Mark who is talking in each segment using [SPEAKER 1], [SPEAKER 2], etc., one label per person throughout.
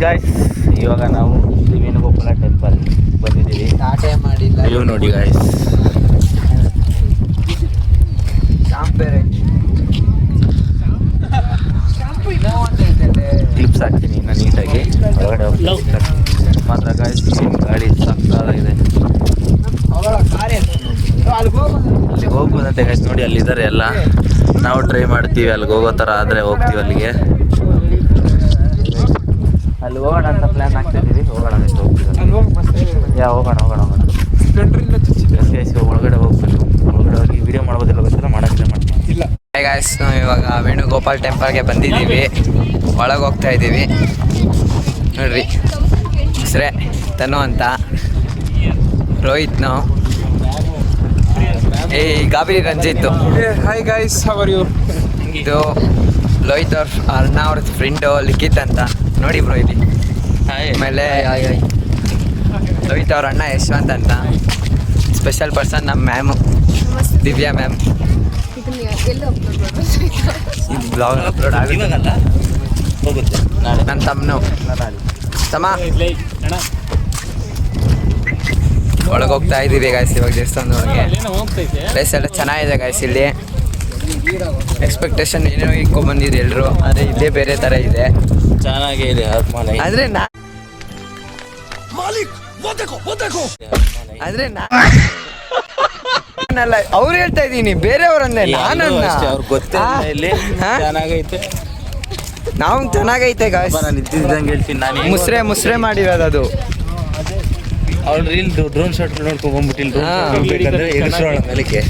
[SPEAKER 1] Guys, ಇವಾಗ ನಾವು Shri Venugopal temple ಬಂದಿದ್ದೀವಿ. ನೀವು ನೋಡಿ ಗಾಯ್ಸ್, ಕ್ಲಿಪ್ಸ್ ಹಾಕ್ತೀನಿ ನಾನು ನೀಟಾಗಿ. ಒಳಗಡೆ ಮಾತ್ರ ಗಾಯ್ಸ್, ಗಾಡಿ ಸಕ್ಕತ್ತಾಗಿದೆ. ಅಲ್ಲಿಗೆ ಹೋಗ್ಬೋದಂತೆ ಗಾಯ್ಸ್. ನೋಡಿ ಅಲ್ಲಿದ್ದಾರೆ ಎಲ್ಲ. ನಾವು ಟ್ರೈ ಮಾಡ್ತೀವಿ ಅಲ್ಲಿಗೆ ಹೋಗೋ ಥರ ಆದರೆ ಹೋಗ್ತೀವಿ ಅಲ್ಲಿಗೆ. ಅಲ್ಲಿ ಹೋಗೋಣ ಅಂತ ಪ್ಲ್ಯಾನ್ ಆಗ್ತಾಯಿದ್ದೀವಿ. ಹೋಗೋಣ ಎಷ್ಟು ಹೋಗ್ತೀವಿ. ಹೋಗೋಣ ಒಳಗಡೆ ಹೋಗ್ಬೇಕು. ಒಳಗಡೆ ಹೋಗಿ ವಿಡಿಯೋ ಮಾಡ್ಬೋದಿಲ್ಲ ಗೊತ್ತಿಲ್ಲ, ಮಾಡೋದಿಲ್ಲ ಮಾಡ್ತೀವಿ. ಇಲ್ಲ
[SPEAKER 2] ಗಾಯ್ಸ್, ನಾವು ಇವಾಗ ವೇಣುಗೋಪಾಲ್ ಟೆಂಪಲ್ಗೆ ಬಂದಿದ್ದೀವಿ. ಒಳಗೆ ಹೋಗ್ತಾ ಇದ್ದೀವಿ ನೋಡ್ರಿ. ಹೆಸರೇ ತನು ಅಂತ, ರೋಹಿತ್ನು, ಈ ಗಾಬರಿ ರಂಜಿತ್ತು.
[SPEAKER 3] Hi guys, how are you?
[SPEAKER 2] ಇದು ಲೋಹಿತ್ ಅಣ್ಣ ಅವ್ರ ಫ್ರೆಂಡು ಲಿಖಿತ್ ಅಂತ ನೋಡಿ ಬ್ರೋ ಇಲ್ಲಿ. ಆಮೇಲೆ ಲೋಹಿತ್ ಅವ್ರ ಅಣ್ಣ ಯಶವಂತ್ ಅಂತ. ಸ್ಪೆಷಲ್ ಪರ್ಸನ್ ನಮ್ಮ ಮ್ಯಾಮು ದಿವ್ಯಾ ಮ್ಯಾಮ್. ಇದು ಬ್ಲಾಗ್ ಅಪ್ಲೋಡ್ ಆಗುತ್ತೆ.
[SPEAKER 1] ಹೋಗುತ್ತೆ
[SPEAKER 2] ನನ್ನ ತಮ್ಮನು ತಮ್ಮ. ಒಳಗೆ ಹೋಗ್ತಾ ಇದ್ದೀವಿ ಗಾಯ್ಸ್ ಇವಾಗ ದೇವಸ್ಥಾನದೊಳಗೆ. ಪ್ಲೇಸ್ ಎಲ್ಲ ಚೆನ್ನಾಗಿದೆ ಗಾಯ್ಸ್. ಇಲ್ಲಿ ಎಕ್ಸ್ಪೆಕ್ಟೇಷನ್ ಏನೋ ಇಟ್ಕೊಂಡ್ಬಂದಿದೆ ಎಲ್ಲರೂ, ಆದರೆ ಇಲ್ಲೇ ಬೇರೆ ಥರ ಇದೆ.
[SPEAKER 1] ಚೆನ್ನಾಗೇ ಇದೆ
[SPEAKER 2] ಆದರೆ ನಾನಲ್ಲ, ಅವ್ರು ಹೇಳ್ತಾ ಇದ್ದೀನಿ, ಬೇರೆಯವ್ರಂದೆ ನಾನನ್ನ.
[SPEAKER 1] ಚೆನ್ನಾಗೈತೆ,
[SPEAKER 2] ನಾವು ಚೆನ್ನಾಗೈತೆ ಗಾಯ್ಸ್.
[SPEAKER 1] ನಾನು ಇದ್ದಿದ್ದಂಗೆ ಹೇಳ್ತೀನಿ. ನಾನು
[SPEAKER 2] ಮುಸ್ರೆ ಮಾಡಿರೋದು ಅದು.
[SPEAKER 1] ಅವ್ಳು ರೀಲ್ ಡ್ರೋನ್ ಶಾಟ್ ನೋಡ್ಕೊಂಡ್ಬಿಟ್ಟಿಲ್ಲ ಮೇಲಕ್ಕೆ.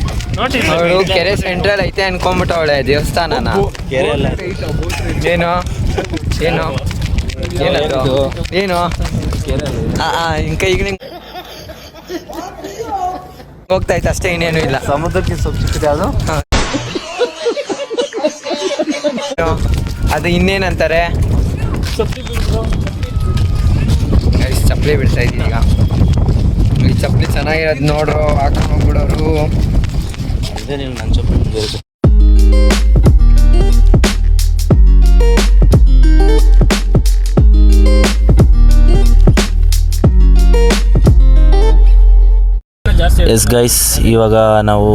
[SPEAKER 2] ಅವಳು ಕೆರೆ ಸೆಂಟ್ರಲ್ ಐತೆ ಅನ್ಕೊಂಬಿಟ್ಟವಳೆ ದೇವಸ್ಥಾನನ.
[SPEAKER 1] ಕೆರೆ ಅಲ್ಲ,
[SPEAKER 2] ಏನು ಏನು ಏನದು ಏನು ಇಂಕ ಈಗ ನಿಂಗೆ ಹೋಗ್ತಾ ಇತ್ತು ಅಷ್ಟೇ, ಇನ್ನೇನು ಇಲ್ಲ.
[SPEAKER 1] ಸಮುದ್ರಕ್ಕೆ ಸ್ವಲ್ಪ ಸಿಕ್ಕಿದೆ ಅದು.
[SPEAKER 2] ಅದು ಇನ್ನೇನಂತಾರೆ, ಚಪ್ಪಲಿ ಬಿಡ್ತಾ ಇದ್ದೀನಿ ಈಗ. ಈ ಚಪ್ಪಲಿ ಚೆನ್ನಾಗಿರೋದು ನೋಡ್ರು, ಹಾಕೊಂಡು ಹೋಗ್ಬಿಡೋರು.
[SPEAKER 1] ಅದೇ ನೀವು ನನ್ನ ಚಪ್ಪಲಿ. ಎಸ್ ಗೈಸ್, ಇವಾಗ ನಾವು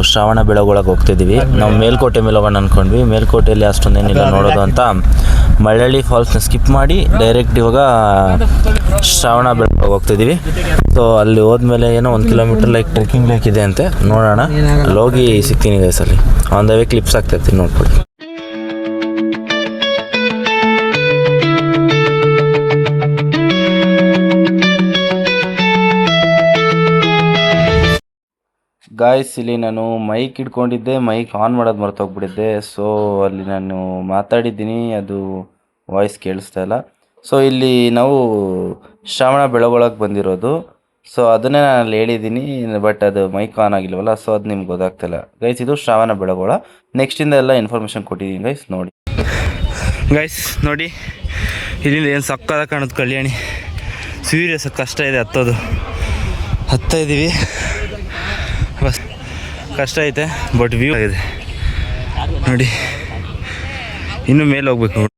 [SPEAKER 1] ಶ್ರಾವಣ ಬೆಳಗೊಳಗೆ ಹೋಗ್ತಿದ್ದೀವಿ. ನಾವು ಮೇಲ್ಕೋಟೆ ಮೇಲೆ ಹೋಗೋಣ ಅಂದ್ಕೊಂಡ್ವಿ. ಮೇಲ್ಕೋಟೆಯಲ್ಲಿ ಅಷ್ಟೊಂದೇನಿಲ್ಲ ನೋಡೋದು ಅಂತ ಮಳ್ಳಳ್ಳಿ ಫಾಲ್ಸ್ನ ಸ್ಕಿಪ್ ಮಾಡಿ ಡೈರೆಕ್ಟ್ ಇವಾಗ ಶ್ರಾವಣ ಬೆಳಗೊಳಗೆ ಹೋಗ್ತಿದ್ದೀವಿ. ಸೊ ಅಲ್ಲಿ ಹೋದ್ಮೇಲೆ ಏನೋ 1 ಕಿಲೋಮೀಟರ್ ಟ್ರೆಕ್ಕಿಂಗ್ ಲೇಕ್ ಇದೆ ಅಂತೆ, ನೋಡೋಣ. ಅಲ್ಲಿ ಹೋಗಿ ಸಿಗ್ತೀನಿ ಗೈಸ್. ಅಲ್ಲಿ ಆನ್ ದ ವೇ ಕ್ಲಿಪ್ಸ್ ಆಗ್ತಾಯಿರ್ತೀನಿ, ನೋಡ್ಕೊಡಿ. ಗಾಯ್ಸ್, ಇಲ್ಲಿ ನಾನು ಮೈಕ್ ಇಟ್ಕೊಂಡಿದ್ದೆ, ಮೈಕ್ ಆನ್ ಮಾಡೋದು ಮರ್ತೋಗ್ಬಿಟ್ಟಿದ್ದೆ. ಸೊ ಅಲ್ಲಿ ನಾನು ಮಾತಾಡಿದ್ದೀನಿ, ಅದು ವಾಯ್ಸ್ ಕೇಳಿಸ್ತಾ ಇಲ್ಲ. ಸೊ ಇಲ್ಲಿ ನಾವು ಶ್ರಾವಣ ಬೆಳಗೊಳಗೆ ಬಂದಿರೋದು. ಸೊ ಅದನ್ನೇ ನಾನು ಅಲ್ಲಿ ಹೇಳಿದ್ದೀನಿ, ಬಟ್ ಅದು ಮೈಕ್ ಆನ್ ಆಗಿಲ್ವಲ್ಲ, ಸೊ ಅದು ನಿಮ್ಗೆ ಗೊತ್ತಾಗ್ತಿಲ್ಲ ಗೈಸ್. ಇದು ಶ್ರಾವಣ ಬೆಳಗೊಳ. ನೆಕ್ಸ್ಟಿಂದ ಎಲ್ಲ ಇನ್ಫಾರ್ಮೇಷನ್ ಕೊಟ್ಟಿದ್ದೀನಿ ಗೈಸ್, ನೋಡಿ ಗೈಸ್. ನೋಡಿ ಇಲ್ಲಿಂದ ಏನು ಸಕ್ಕದ ಕಾಣೋದು ಕಲ್ಯಾಣಿ. ಸೀರಿಯಸ್ ಕಷ್ಟ ಇದೆ ಹತ್ತೋದು. ಹತ್ತಾ ಇದ್ದೀವಿ, ಬಸ್ ಕಷ್ಟ ಐತೆ, ಬಟ್ ವ್ಯೂ ಆಗಿದೆ ನೋಡಿ. ಇನ್ನು ಮೇಲೆ ಹೋಗ್ಬೇಕು ನೋಡಿ.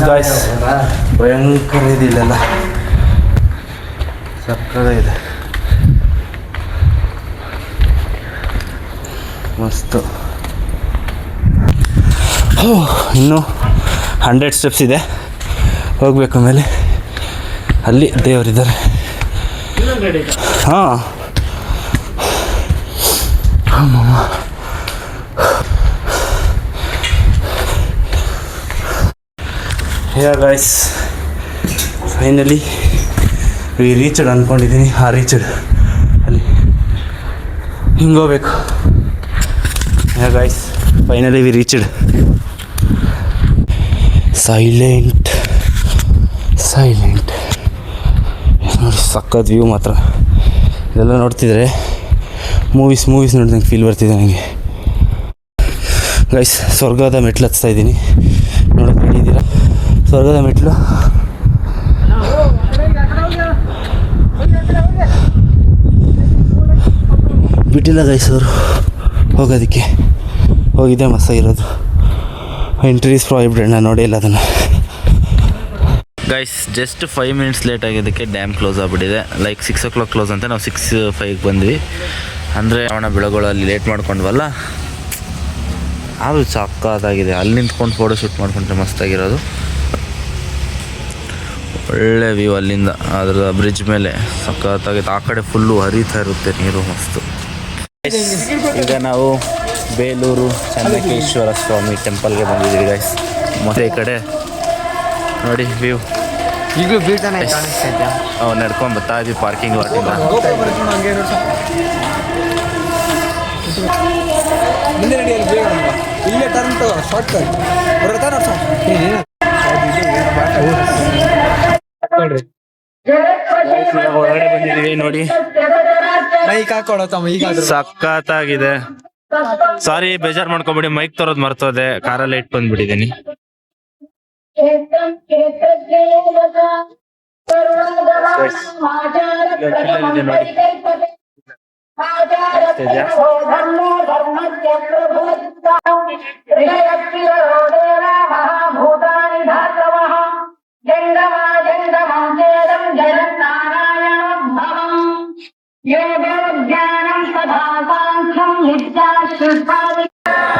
[SPEAKER 1] ಗಾಯ್ಸ್, ಭಯಂಕರ ಇದೆ ಇಲ್ಲೆಲ್ಲ, ಸಕ್ಕದಾಗಿದೆ, ಮಸ್ತು. ಇನ್ನೂ 100 ಸ್ಟೆಪ್ಸ್ ಇದೆ, ಹೋಗಬೇಕು. ಮೇಲೆ ಅಲ್ಲಿ ದೇವರಿದ್ದಾರೆ. ಹಾಂ, yeah guys, finally we reached ಅಂದ್ಕೊಂಡಿದ್ದೀನಿ. ರೀಚ್ಡ್ ಅಲ್ಲಿ ಹಿಂಗೆ ಹೋಗ್ಬೇಕು. Yeah guys, finally we reached. Silent ನೋಡಿ, ಸಕ್ಕತ್ ವ್ಯೂ ಮಾತ್ರ. ಇದೆಲ್ಲ ನೋಡ್ತಿದ್ರೆ ಮೂವೀಸ್ ನೋಡಿದಂಗೆ ಫೀಲ್ ಬರ್ತಿದೆ ನನಗೆ ಗೈಸ್. ಸ್ವರ್ಗದ ಮೆಟ್ಲು ಹತ್ತಾ ಇದ್ದೀನಿ, ನೋಡೋಕೆ ಇದ್ದೀರಾ? ಸ್ವರ್ಗದ ಮೆಟ್ಲು ಬಿಟ್ಟಿಲ್ಲ ಗೈಸ್ ಅವರು ಹೋಗೋದಕ್ಕೆ. ಹೋಗಿದ್ದೆ ಮಸ್ತಾಗಿರೋದು. ಎಂಟ್ರೀಸ್ ಪ್ರಾಹಿಬಿಟೆಡ್, ನಾನು ನೋಡಿಲ್ಲ ಅದನ್ನು. ಗೈಸ್ ಜಸ್ಟ್ 5 ಮಿನಿಟ್ಸ್ ಲೇಟ್ ಆಗಿದ್ದಕ್ಕೆ ಡ್ಯಾಮ್ ಕ್ಲೋಸ್ ಆಗಿಬಿಟ್ಟಿದೆ. ಲೈಕ್ 6 o'clock ಕ್ಲೋಸ್ ಅಂತ ನಾವು 6:05 ಬಂದ್ವಿ. ಅಂದರೆ ಅವನ ಬೆಳಗೊಳಲ್ಲಿ ಲೇಟ್ ಮಾಡ್ಕೊಂಡ್ವಲ್ಲ, ಅದು ಸಕ್ಕತ್ತಾಗಿದೆ. ಅಲ್ಲಿ ನಿಂತ್ಕೊಂಡು ಫೋಟೋ ಶೂಟ್ ಮಾಡ್ಕೊಂಡ್ರೆ ಮಸ್ತಾಗಿರೋದು. ಒಳ್ಳೆ ವ್ಯೂ ಅಲ್ಲಿಂದ, ಅದರ ಬ್ರಿಡ್ಜ್ ಮೇಲೆ ಸಕ್ಕತ್ತಾಗಿದೆ. ಆ ಕಡೆ ಫುಲ್ಲು ಹರಿತಾ ಇರುತ್ತೆ ನೀರು, ಮಸ್ತು. ಈಗ ನಾವು ಬೇಲೂರು ಚೆನ್ನಕೇಶ್ವರ ಸ್ವಾಮಿ ಟೆಂಪಲ್ಗೆ ಬಂದಿದ್ದೀವಿ ಗೈಸ್. ಮತ್ತು ಈ ಕಡೆ ನೋಡಿ ವ್ಯೂ.
[SPEAKER 2] ಈಗಲೂ ಬೀಳ್ತಾನೆ ಕಾಣಿಸ್ತೈತೆ.
[SPEAKER 1] ನಾವು ನಡ್ಕೊಂಡು ಬರ್ತಾ ಇದ್ವಿ ಪಾರ್ಕಿಂಗ್ ಲಾಟಿಂದ.
[SPEAKER 3] ಮುಂದೆ ನಡಿಯಲ್ಲಿ ಬೇಗ ಇಲ್ಲೇ ಟರ್ನ್ ತಗೋ, ಶಾರ್ಟ್ ಕಟ್ ಬರುತ್ತಾ
[SPEAKER 1] ಹೊರಗಡೆ ಬಂದಿದ್ದೀವಿ ನೋಡಿ.
[SPEAKER 3] ಮೈಕ್ ಹಾಕೊಳತ್ತಮ್ಮ ಈಗ
[SPEAKER 1] ಸಕ್ಕತ್ತಾಗಿದೆ. ಸಾರಿ, ಬೇಜಾರು ಮಾಡ್ಕೊಬೇಡಿ, ಮೈಕ್ ತರೋದು ಮರ್ತೋದೆ, ಕಾರಲ್ಲಿ ಇಟ್ಟು ಬಂದ್ಬಿಟ್ಟಿದ್ದೀನಿ.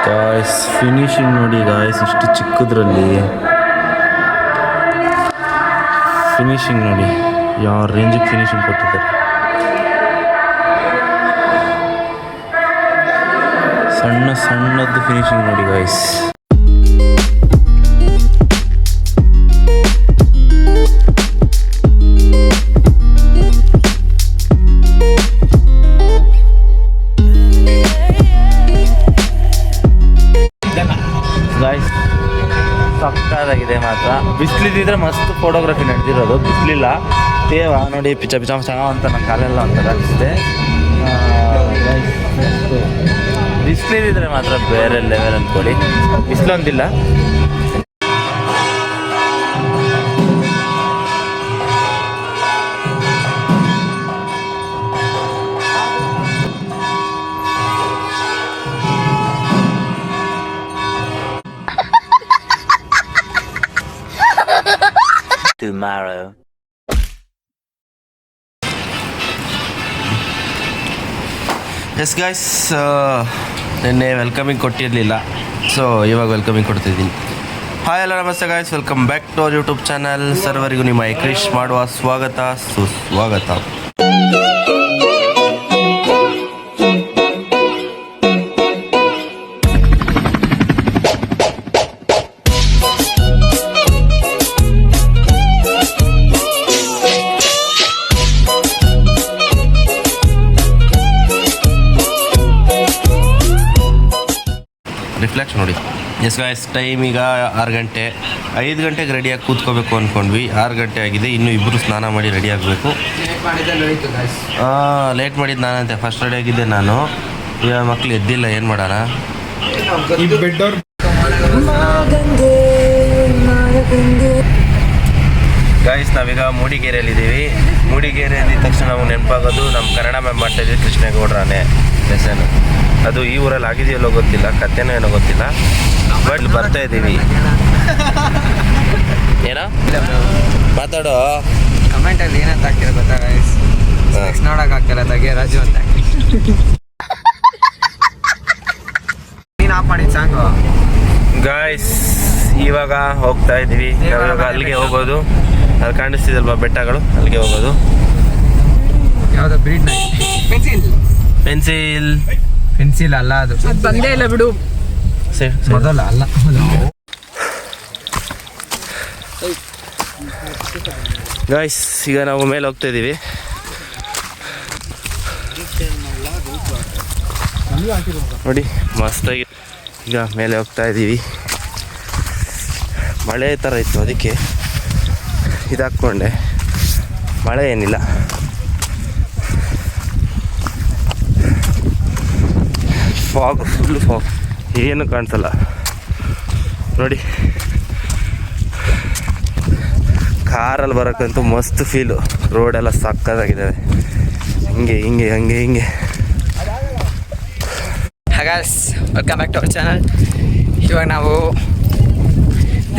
[SPEAKER 1] ಗಾಯ್ಸ್ ಫಿನಿಶಿಂಗ್ ನೋಡಿ ಗಾಯ್ಸ್, ಇಷ್ಟು ಚಿಕ್ಕದ್ರಲ್ಲಿ ಫಿನಿಶಿಂಗ್ ನೋಡಿ, ಯಾವ ರೇಂಜಿಗೆ ಫಿನಿಶಿಂಗ್ ಕೊಟ್ಟಿದ್ದಾರೆ. ಸಣ್ಣ ಸಣ್ಣದ್ದು ಫಿನಿಶಿಂಗ್ ನೋಡಿ ಗಾಯ್ಸ್. ಗಾಯ್ಸ್ ಸಕ್ಕತ್ತಾಗಿದೆ ಮಾತ್ರ. ಬಿಸಿಲಿದ್ದಿದ್ರೆ ಮಸ್ತ್ ಫೋಟೋಗ್ರಫಿ ನಡೆದಿರೋದು, ಬಿಸಿಲಿಲ್ಲ. ತೇವ ನೋಡಿ ಪಿಚ ಪಿಚ ಅಂತ ನನ್ನ ಕಾಲೆಲ್ಲ ಒಂಥರ ಅನಿಸಿದೆ. ಬಿಸಿಲಿದ್ದಿದ್ರೆ ಮಾತ್ರ ಬೇರೆ ಲೆವೆಲ್ ಅಂದ್ಕೊಳ್ಳಿ, ಬಿಸಿಲೊಂದಿಲ್ಲ. Tomorrow. ಎಸ್ ಗೈಸ್, ನಿನ್ನೆ ವೆಲ್ಕಮಿಂಗ್ ಕೊಟ್ಟಿರಲಿಲ್ಲ, ಸೊ ಇವಾಗ ವೆಲ್ಕಮಿಂಗ್ ಕೊಡ್ತಿದ್ದೀನಿ. ಹಾಯ್ ಎಲ್ಲ ನಮಸ್ತೆ guys, welcome back to our YouTube channel. ಸರ್ವರಿಗೂ ನಿಮ್ಮ ಕ್ರಿಶ್ ಮಾಡುವ ಸ್ವಾಗತ ಸುಸ್ವಾಗತ. ರಿಫ್ಲೆಕ್ಟ್ ನೋಡಿ. ಎಸ್ ಗಾಯ್ಸ್, ಟೈಮ್ ಈಗ 6 ಗಂಟೆ. 5 ಗಂಟೆಗೆ ರೆಡಿಯಾಗಿ ಕೂತ್ಕೋಬೇಕು ಅಂದ್ಕೊಂಡ್ವಿ. 6 ಗಂಟೆ ಆಗಿದೆ, ಇನ್ನೂ ಇಬ್ಬರು ಸ್ನಾನ ಮಾಡಿ ರೆಡಿ ಆಗಬೇಕು. ಲೇಟ್ ಮಾಡಿದ್ದು ನಾನಂತೆ, ಫಸ್ಟ್ ರೆಡಿ ಆಗಿದ್ದೆ ನಾನು. ಈಗ ಮಕ್ಳು ಎದ್ದಿಲ್ಲ, ಏನು ಮಾಡೋಣ. ಗಾಯ್ಸ್, ನಾವೀಗ ಮೂಡಿಗೆರೆಯಲ್ಲಿದ್ದೀವಿ. ಮೂಡಿಗೆರೆಯಲ್ಲಿ ತಕ್ಷಣ ನಮಗೆ ನೆನಪಾಗೋದು ನಮ್ಮ ಕನ್ನಡ ಮ್ಯಾಮ್ ಮಾಡ್ತಾಯಿದ್ವಿ ಕೃಷ್ಣೇಗೌಡ್ರನೇ ಲೆಸನ್. ಅದು ಈ ಊರಲ್ಲಿ ಆಗಿದೆಯಲ್ಲೋ ಗೊತ್ತಿಲ್ಲ, ಕಥೆನೋ ಏನೋ ಗೊತ್ತಿಲ್ಲ, ಬಟ್ ಬರ್ತಾ ಇದ್ದೀವಿ. ಏನೋ ಮಾತಾಡೋ.
[SPEAKER 2] ಕಮೆಂಟಲ್ಲಿ ಏನಂತ ಹಾಕ್ತಿರೋ ಗೊತ್ತಾ ಗೈಸ್? ನೋಡಕ್ ಆಗ್ತಿಲ್ಲ ತಗೆ ರಾಜು ಅಂತ. ನೀನು ಆಫ್ ಮಾಡಿದ ಸಾಂಗು.
[SPEAKER 1] ಗಾಯ್ಸ್, ಇವಾಗ ಹೋಗ್ತಾ ಇದ್ದೀವಿ. ಇವಾಗ ಅಲ್ಲಿಗೆ ಹೋಗೋದು. ಅಲ್ಲಿ ಕಾಣಿಸ್ತಿದಲ್ವಾ ಬೆಟ್ಟಗಳು, ಅಲ್ಲಿಗೆ ಹೋಗೋದು.
[SPEAKER 2] ಯಾವ್ದು ಬ್ರೀಡ್?
[SPEAKER 1] ಪೆನ್ಸಿಲ್
[SPEAKER 2] ಪೆನ್ಸಿಲ್ ಅಲ್ಲ, ಅದು
[SPEAKER 4] ಬಂದೇ ಇಲ್ಲ ಬಿಡು.
[SPEAKER 2] ಮೊದಲ ಅಲ್ಲ.
[SPEAKER 1] ಗಾಯ್ಸ್, ಈಗ ನಾವು ಮೇಲೆ ಹೋಗ್ತಾ ಇದ್ದೀವಿ. ನೋಡಿ ಮಸ್ತಾಗಿ ಈಗ ಮೇಲೆ ಹೋಗ್ತಾ ಇದ್ದೀವಿ. ಮಳೆ ಥರ ಇತ್ತು, ಅದಕ್ಕೆ ಇದಾಕ್ಕೊಂಡೆ. ಮಳೆ ಏನಿಲ್ಲ. ಫಾಗ್, ಫುಲ್ಲು ಫಾಗ್, ಏನು ಕಾಣಿಸಲ್ಲ ನೋಡಿ. ಕಾರಲ್ಲಿ ಬರೋಕ್ಕಂತೂ ಮಸ್ತ್ ಫೀಲು. ರೋಡೆಲ್ಲ ಸಕ್ಕತ್ತಾಗಿದ್ದಾವೆ. ಹಿಂಗೆ
[SPEAKER 2] ಹಾಗಾಸ್ welcome back to our channel. ಇವಾಗ ನಾವು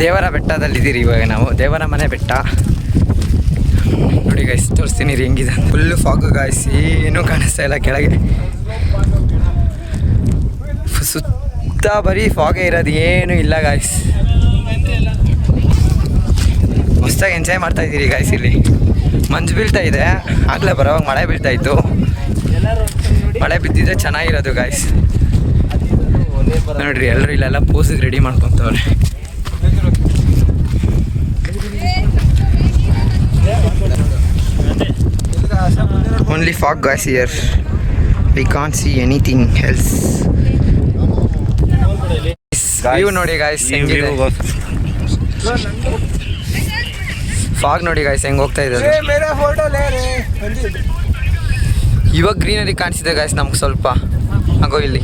[SPEAKER 2] ದೇವರ ಬೆಟ್ಟದಲ್ಲಿದ್ದೀರಿ. ಇವಾಗ ನಾವು ದೇವರ ಮನೆ ಬೆಟ್ಟ ನೋಡಿ ಗಾಯ್ಸ್, ತೋರಿಸ್ತೀನಿ ರೀ ಹೆಂಗಿದೆ. ಫುಲ್ಲು ಫಾಗು ಗಾಯ್ಸ್, ಏನೂ ಕಾಣಿಸ್ತಾ ಇಲ್ಲ ಕೆಳಗೆ. ಸುತ್ತ ಬರೀ ಫಾಗೇ ಇರೋದು, ಏನೂ ಇಲ್ಲ ಗಾಯ್ಸ್. ಮಸ್ತಾಗಿ ಎಂಜಾಯ್ ಮಾಡ್ತಾ ಇದ್ದೀರಿ ಗಾಯ್ಸ್. ಇಲ್ಲಿ ಮಂಜು ಬೀಳ್ತಾ ಇದೆ, ಆಗಲೇ ಬರೋವಾಗ ಮಳೆ ಬೀಳ್ತಾ ಇತ್ತು. ಮಳೆ ಬಿದ್ದಿದ್ರೆ ಚೆನ್ನಾಗಿರೋದು ಗಾಯ್ಸ್. ನೋಡ್ರಿ ಎಲ್ಲರೂ ಇಲ್ಲೆಲ್ಲ ಪೋಸಿಗೆ ರೆಡಿ ಮಾಡ್ಕೊತವ್ರೆ. Only fog guys here, we can't see anything else. View ನೋಡಿ ಗಾಯ್ಸ್ ಹೆಂಗಿದೆ, ಫಾಗ್ ನೋಡಿ ಗಾಯ್ಸ್ ಹೆಂಗೆ ಹೋಗ್ತಾ ಇದೆ. ಇವಾಗ ಗ್ರೀನರಿ ಕಾಣಿಸಿದೆ ಗಾಯ್ಸ್ ನಮ್ಗೆ ಸ್ವಲ್ಪ. ಹಾಗೋ ಇಲ್ಲಿ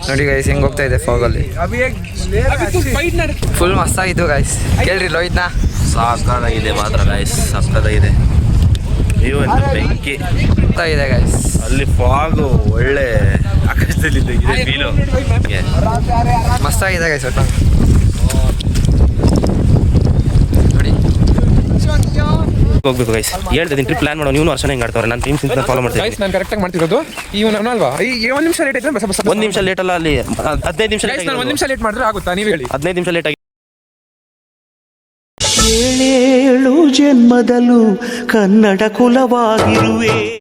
[SPEAKER 2] ನೋಡಿ ಗೈಸ್ ಹೆಂಗೆ ಹೋಗ್ತಾ ಇದೆ ಫಾಗಲ್ಲಿ. Full ಮಸ್ತಾಗಿತ್ತು guys. ಕೇಳ್ರಿ ಲೋಹಿತ್ನ,
[SPEAKER 1] ಸಾಕಾಗಿದೆ ಮಾತ್ರ ಗಾಯ್ಸ್, ಸಕ್ಕತ್ತಾಗಿದೆ. ನೀವು ಬೆಂಕಿ
[SPEAKER 2] ಇದೆ ಗಾಯ್ಸ್.
[SPEAKER 1] ಅಲ್ಲಿ ಫಾಗು ಒಳ್ಳೆ ಆಕಾಶದಲ್ಲಿ ಫೀಲು
[SPEAKER 2] ಮಸ್ತಾಗಿದೆ ಗಾಯ್ಸ್. ಒಟ್ಟು ನೋಡಿ
[SPEAKER 1] ಹೋಗ್ಬೇಕು ಗೈಸ್. ಹೇಳ್ತಿದ್ದೀನಿ ಟ್ರಿಪ್ ಪ್ಲಾನ್ ಮಾಡೋ. ನೀವು ವರ್ಷ ಹೆಂಗೆ ಆಡ್ತಾರೆ. ನಾನು ಟೀಮ್ ಸಿಂತ ಫಾಲೋ ಮಾಡ್ತೀನಿ.
[SPEAKER 3] ನಾನು ಕರೆಕ್ಟಾಗಿ ಮಾಡ್ತಿರೋದು. ಈಗ ನಾನು ಅಲ್ವಾ ಈ 1 ನಿಮಿಷ ಲೇಟ್ ಆಯ್ತು.
[SPEAKER 1] 1 ನಿಮಿಷ ಲೇಟ್ ಅಲ್ಲ, ಅಲ್ಲಿ 15 ನಿಮಿಷ ಲೇಟ್.
[SPEAKER 3] ನಾನು 1 ನಿಮಿಷ ಲೇಟ್ ಮಾಡಿದ್ರೆ ಆಗುತ್ತಾ ನೀವು ಹೇಳಿ?
[SPEAKER 1] 15 ನಿಮಿಷ ಲೇಟ್ ಆಗಿ.
[SPEAKER 4] 7 ಜನ್ಮದಲ್ಲೂ ಕನ್ನಡ ಕುಲವಾಗಿರುವೆ.